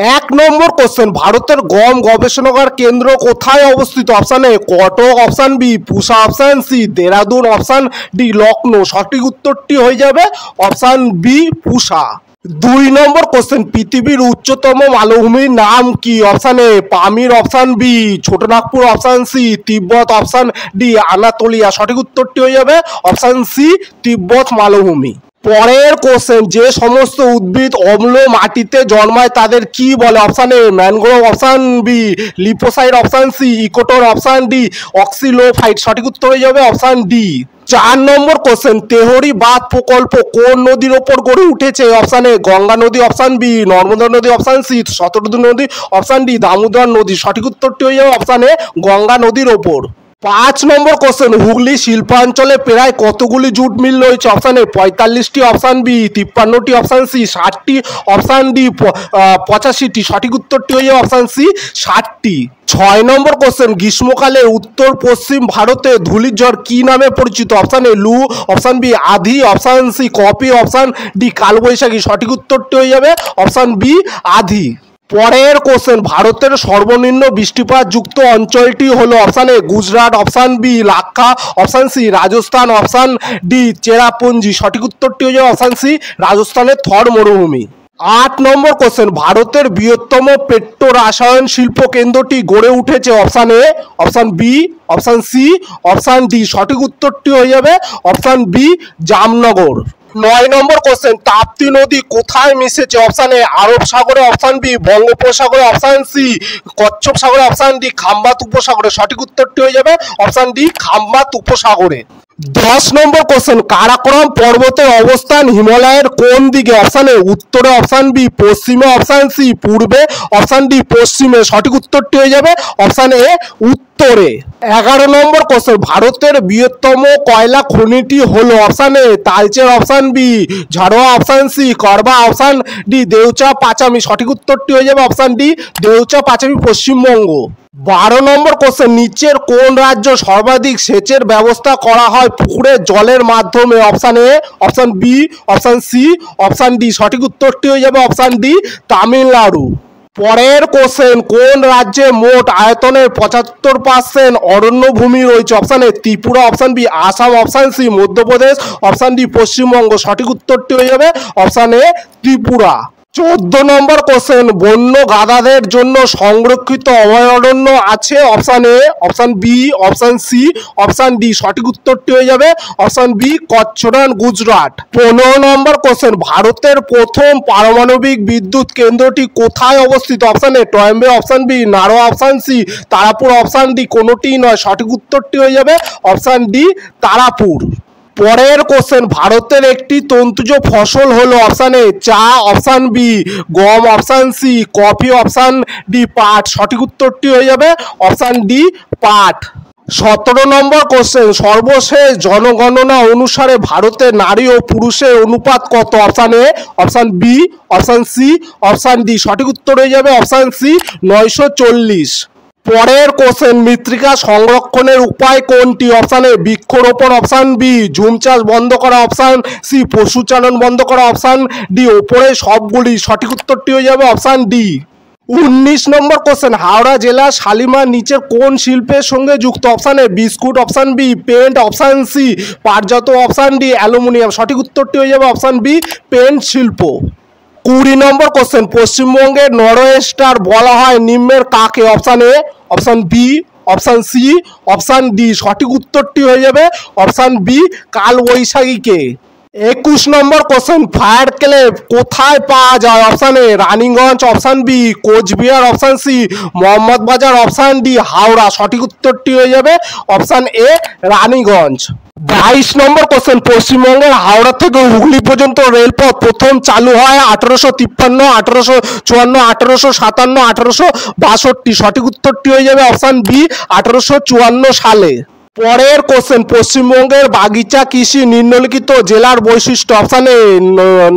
এক নম্বর কোশ্চেন, ভারতের গম গবেষণাগার কেন্দ্র কোথায় অবস্থিত? Option A Cuttack, option B Pusa, option C Dehradun, option D Lucknow. সঠিক উত্তরটি হয়ে যাবে অপশান বি পুসা। দুই নম্বর কোশ্চেন, পৃথিবীর উচ্চতম মালভূমির নাম কি? Option A Pamir, option B Chotanagpur, option C Tibet, option D Anatolia. সঠিক উত্তরটি হয়ে যাবে অপশান সি তিব্বত মালভূমি। পরের কোশ্চেন, যে সমস্ত উদ্ভিদ অম্ল মাটিতে জন্মায় তাদের কি বলে? Option A mangrove, option B লিপোসাইড, option C ecotone, option D oxylophyte. সঠিক উত্তর হয়ে যাবে অপশান ডি। চার নম্বর কোশ্চেন, তেহরি বাঁধ প্রকল্প কোন নদীর ওপর গড়ে উঠেছে? অপশান এ গঙ্গা নদী, অপশান বি নর্মদা নদী, অপশান সি শতদ্রু নদী, অপশান ডি দামোদর নদী। সঠিক উত্তরটি হয়ে যাবে অপশান এ গঙ্গা নদীর ওপর। পাঁচ নম্বর কোশ্চেন, হুগলি শিল্পাঞ্চলে প্রায় কতগুলি জুট মিল রয়েছে? অপশান এ 45টি, অপশান বি 53টি, অপশান সি 60টি, অপশান ডি 85টি। সঠিক উত্তরটি হয়ে যাবে অপশান সি 60টি। ছয় নম্বর কোশ্চেন, গ্রীষ্মকালে উত্তর পশ্চিম ভারতে ধূলির ঝড় কি নামে পরিচিত? Option A loo, option B aandhi, option C কপি, অপশান ডি কালবৈশাখী। সঠিক উত্তরটি হয়ে যাবে অপশান বি আধি। পরের কোশ্চেন, ভারতের সর্বনিম্ন বৃষ্টিপাত যুক্ত অঞ্চলটি হলো? Option A Gujarat, option B লাক্ষা, option C Rajasthan, option D Cherrapunji. সঠিক উত্তরটি হয়ে যাবে অপশান সি রাজস্থানের থর মরুভূমি। আট নম্বর কোশ্চেন, ভারতের বৃহত্তম পেট্রো রসায়ন শিল্প কেন্দ্রটি গড়ে উঠেছে? Option A, option B, option C, option D. সঠিক উত্তরটি হয়ে যাবে অপশান বি জামনগর। নয় নম্বর কোশ্চেন, তাপ্তি নদী কোথায় মিশেছে? অপশান এ আরব সাগরে, অপশান বি বঙ্গোপসাগরে, অপশান সি কচ্ছপ সাগরে, অপশান ডি খাম্বাত উপসাগরে। সঠিক উত্তরটি হয়ে যাবে অপশান ডি খাম্বাত উপসাগরে। 10 নম্বর কোশ্চেন, কারাকোরাম পর্বতের অবস্থান হিমালয়ের কোন দিকে? অপশান এ উত্তরে, অপশান বি পশ্চিমে, অপশান সি পূর্বে, অপশান ডি পশ্চিমে। সঠিক উত্তরটি হয়ে যাবে অপশান এ উত্তরে। 11 নম্বর কোশ্চেন, ভারতের বৃহত্তম কয়লা খনিটি হলো? Option A Talcher, option B ঝাড়োয়া, option C Korba, option D Deocha Pachami. সঠিক উত্তরটি হয়ে যাবে option D Deocha Pachami, Paschimbanga. 12 number question, নিচের কোন রাজ্য সর্বাধিক সেচের ব্যবস্থা করা হয় পুকুরের জলের মাধ্যমে? Option A, option B, option C, option D. সঠিক উত্তরটি হয়ে যাবে অপশান ডি তামিলনাড়ু। পরের কোশ্চেন, কোন রাজ্যে মোট আয়তনের 75% অরণ্য ভূমি রয়েছে? Option A Tripura, option B Assam, option C Madhya Pradesh, option D Paschimbanga. সঠিক উত্তরটি হয়ে যাবে option A Tripura. 14 number question, বন্য গাধাদের জন্য সংরক্ষিত অভয়ারণ্য আছে? Option A, option B, option C, option D. সঠিক উত্তরটি হয়ে যাবে option B Kutch Rann, Gujarat. 15 number question, ভারতের প্রথম পারমাণবিক বিদ্যুৎ কেন্দ্রটি কোথায় অবস্থিত? Option A Trombay, option B Narora, option C Tarapur, option D কোনোটিই নয়। সঠিক উত্তরটি হয়ে যাবে অপশান ডি তারাপুর। পরের কোশ্চেন, ভারতের একটি তন্তুজ ফসল হলো? অপশান এ চা, অপশান বি গম, option C coffee, option D পাট। সঠিক উত্তরটি হয়ে যাবে অপশান ডি পাট। 17 নম্বর কোশ্চেন, সর্বশেষ জনগণনা অনুসারে ভারতের নারী ও পুরুষের অনুপাত কত? Option A, option B, option C, option D. সঠিক উত্তর হয়ে যাবে অপশান সি 940। পরের কোশ্চেন, মৃত্তিকা সংরক্ষণের উপায় কোনটি? অপশান এ বৃক্ষরোপণ, অপশান বি ঝুম চাষ বন্ধ করা, অপশান সি পশুচারণ বন্ধ করা, অপশান ডি ওপরে সবগুলি। সঠিক উত্তরটি হয়ে যাবে অপশান ডি। 19 নম্বর কোশ্চেন, হাওড়া জেলা শালিমার নিচের কোন শিল্পের সঙ্গে যুক্ত? Option A biscuit, option B paint, option C পাটজাত, অপশান ডি অ্যালুমিনিয়াম। সঠিক উত্তরটি হয়ে যাবে অপশান বি পেন্ট শিল্প। 20 নম্বর কোশ্চেন, পশ্চিমবঙ্গের নরওয়েস্টার বলা হয় নিম্নের কাকে? Option A, option B, option C, option D. সঠিক উত্তরটি হয়ে যাবে অপশান বি কালবৈশাখীকে। 21 নম্বর কোশ্চেন, ফায়ার ক্লেভ কোথায় পাওয়া যায়? Option A Raniganj, option B Cooch Behar, option C Mohammad Bazar, option D Howrah. সঠিক উত্তরটি হয়ে যাবে অপশান এ রানীগঞ্জ। 22 নম্বর কোশ্চেন, পশ্চিমবঙ্গের হাওড়া থেকে হুগলি পর্যন্ত রেলপথ প্রথম চালু হয় 1853, 1854, 1857, 1862। সঠিক উত্তরটি হয়ে যাবে অপশান বি 1854 সালে। পরের কোশ্চেন, পশ্চিমবঙ্গের বাগিচা কৃষি নিম্নলিখিত জেলার বৈশিষ্ট্য? Option A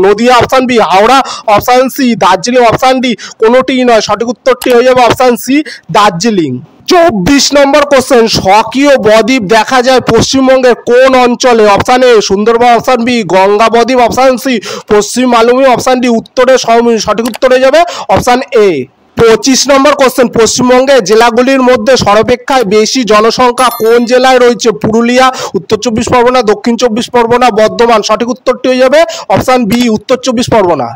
Nadia, option B Howrah, option C Darjeeling, option D কোনোটিই নয়। সঠিক উত্তরটি হয়ে যাবে অপশান সি দার্জিলিং। 24 নম্বর কোশ্চেন, স্বকীয় বদ্বীপ দেখা যায় পশ্চিমবঙ্গের কোন অঞ্চলে? Option A Sundarban, option B Ganga বদ্বীপ, অপশান সি পশ্চিম মালভূমি, অপশান ডি উত্তরে সমভূমি। সঠিক উত্তর হয়ে যাবে অপশান এ। 25 নম্বর কোশ্চেন, পশ্চিমবঙ্গের জেলাগুলির মধ্যে সর্বাপেক্ষা বেশি জনসংখ্যা কোন জেলায় রয়েছে? পুরুলিয়া, উত্তর 24 পরগনা, দক্ষিণ 24 পরগনা, বর্ধমান। সঠিক উত্তরটি হয়ে যাবে অপশান বি উত্তর 24 পরগনা।